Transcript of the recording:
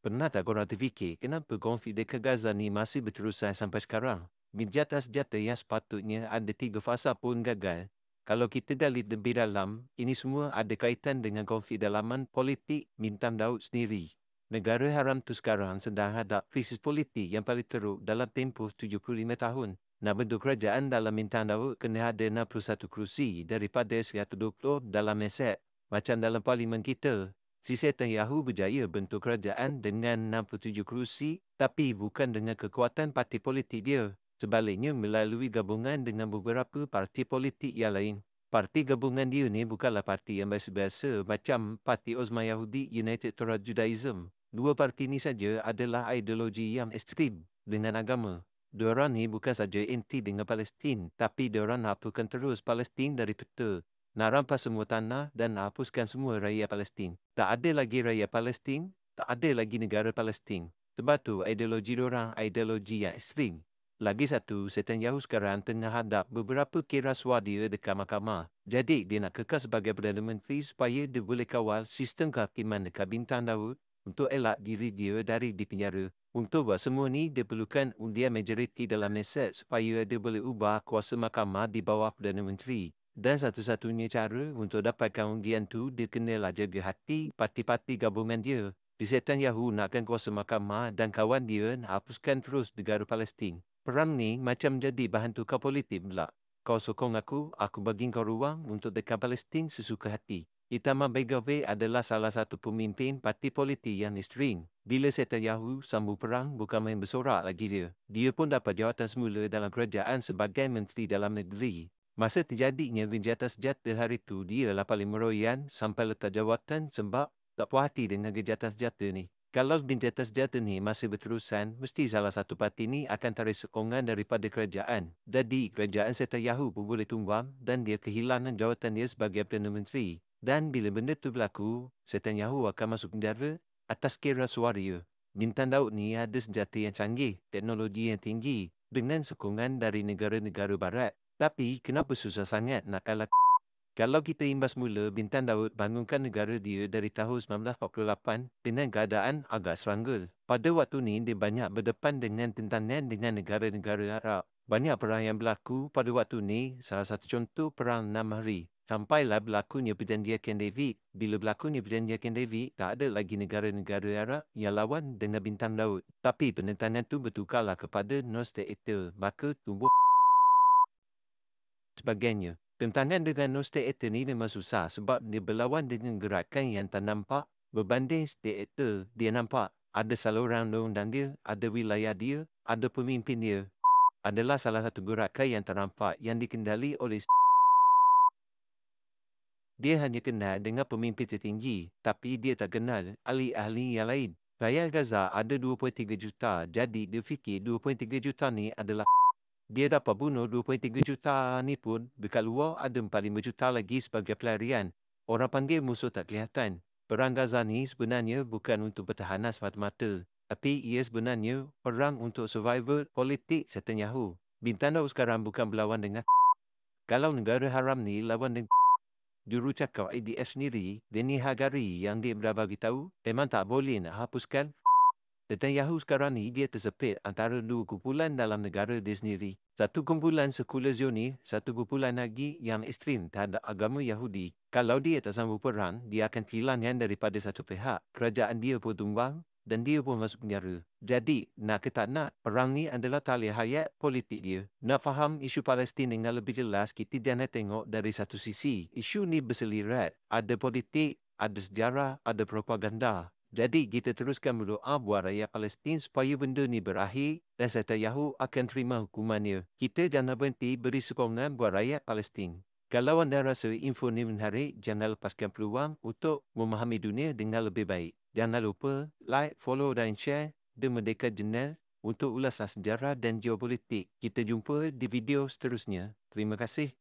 Pernah tak korang terfikir kenapa konflik dekat Gaza ni masih berterusan sampai sekarang? Senjata yang sepatutnya ada 3 fasa pun gagal. Kalau kita gali lebih dalam, ini semua ada kaitan dengan konflik dalaman politik Bintang Daud sendiri. Negara haram tu sekarang sedang hadap krisis politik yang paling teruk dalam tempoh 75 tahun. Nak bentuk kerajaan dalam Bintang Daud kena ada 61 kerusi daripada 120 dalam Mesek. Macam dalam parlimen kita, si setan Yahoo berjaya bentuk kerajaan dengan 67 kerusi tapi bukan dengan kekuatan parti politik dia. Sebaliknya melalui gabungan dengan beberapa parti politik yang lain. Parti gabungan dia ni bukanlah parti yang biasa-biasa macam Parti Uzma Yahudi United Torah Judaism. Dua parti ni saja adalah ideologi yang ekstrim dengan agama. Diorang ni bukan saja anti dengan Palestin, tapi diorang hapuskan terus Palestin dari peta. Nak rampas semua tanah dan hapuskan semua rakyat Palestin. Tak ada lagi rakyat Palestin, tak ada lagi negara Palestin. Sebab tu ideologi diorang ideologi yang ekstrim. Lagi satu, setan Yahoo sekarang tengah hadap beberapa kerasuah dia dekat mahkamah. Jadi dia nak kekal sebagai Perdana Menteri supaya dia boleh kawal sistem kehakiman dekat Bintang Daud untuk elak diri dia dari dipenjara. Untuk buat semua ni, dia perlukan undian majoriti dalam Knesset supaya dia boleh ubah kuasa mahkamah di bawah Perdana Menteri. Dan satu-satunya cara untuk dapatkan undian tu, dia kenalah jaga hati parti-parti gabungan dia. Di setan Yahoo nakkan kuasa mahkamah dan kawan dia nak hapuskan terus negara Palestin. Perang ni macam jadi bahan tukar politik pula. Kau sokong aku bagi kau ruang untuk dekat Palestin sesuka hati. Itamar Ben-Gvir adalah salah satu pemimpin parti politik yang ekstrim. Bila setan Yahoo sambung perang, bukan main bersorak lagi dia. Dia pun dapat jawatan semula dalam kerajaan sebagai Menteri Dalam Negeri. Masa terjadinya gencatan senjata hari itu, dia lah paling meroyan sampai letak jawatan sebab tak puas hati dengan gencatan senjata ni. Kalau gencatan senjata ni masih berterusan, mesti salah satu parti ni akan tarik sokongan daripada kerajaan. Jadi, kerajaan setan Yahoo pun boleh tumbang dan dia kehilangan jawatan dia sebagai Perdana Menteri. Dan bila benda tu berlaku, setan Yahoo akan masuk penjara atas kira suara. Bintang Daud ni ada senjata yang canggih, teknologi yang tinggi dengan sokongan dari negara-negara barat. Tapi, kenapa susah sangat nak kalah? Kalau kita imbas mula, Bintang Daud bangunkan negara dia dari tahun 1948 dengan keadaan agak serangga. Pada waktu ni, dia banyak berdepan dengan tentangan dengan negara-negara Arab. Banyak perang yang berlaku pada waktu ni, salah satu contoh perang 6 hari. Sampailah berlakunya perjanjian Camp David. Bila berlakunya perjanjian Camp David, tak ada lagi negara-negara Arab yang lawan dengan Bintang Daud. Tapi penentangan tu bertukarlah kepada non-state actor. Maka tumbuh sebagainya. Tentangan dengan non-state actor ni memang susah sebab dia berlawan dengan gerakan yang tak nampak berbanding state actor. Dia nampak ada saluran undang-undang dia, ada wilayah dia, ada pemimpin dia. Adalah salah satu gerakan yang tak nampak yang dikendali oleh dia hanya kenal dengan pemimpin tertinggi, tapi dia tak kenal ahli-ahli yang lain. Rakyat Gaza ada 2.3 juta, jadi dia fikir 2.3 juta ni adalah dia dapat bunuh 2.3 juta ni pun, dekat luar ada 45 juta lagi sebagai pelarian. Orang panggil musuh tak kelihatan. Perang Gaza ni sebenarnya bukan untuk pertahanan semata-mata, tapi ia sebenarnya perang untuk survival politik setan Yahoo. Bintang Daud sekarang bukan berlawan dengan kalau negara haram ni lawan dengan jurucakap IDF sendiri, Denny Hagari yang dia dah bagi tahu, memang tak boleh nak hapuskan. Setan Yahoo sekarang ni dia tersepit antara dua kumpulan dalam negara dia sendiri. Satu kumpulan sekular Zionis, satu kumpulan lagi yang ekstrim terhadap agama Yahudi. Kalau dia tak sambung perang, dia akan kehilangan daripada satu pihak. Kerajaan dia pun tumbang dan dia pun masuk penjara. Jadi, nak ke tak nak, perang ni adalah tali hayat politik dia. Nak faham isu Palestin dengan lebih jelas, kita jangan tengok dari satu sisi. Isu ni berselirat. Ada politik, ada sejarah, ada propaganda. Jadi kita teruskan berdoa buat rakyat Palestin supaya benda ni berakhir dan setan Yahoo akan terima hukumannya. Kita jangan berhenti beri sokongan buat rakyat Palestin. Kalau anda rasa info ni menarik, jangan lepaskan peluang untuk memahami dunia dengan lebih baik. Jangan lupa like, follow dan share The Merdeka Channel untuk ulasan sejarah dan geopolitik. Kita jumpa di video seterusnya. Terima kasih.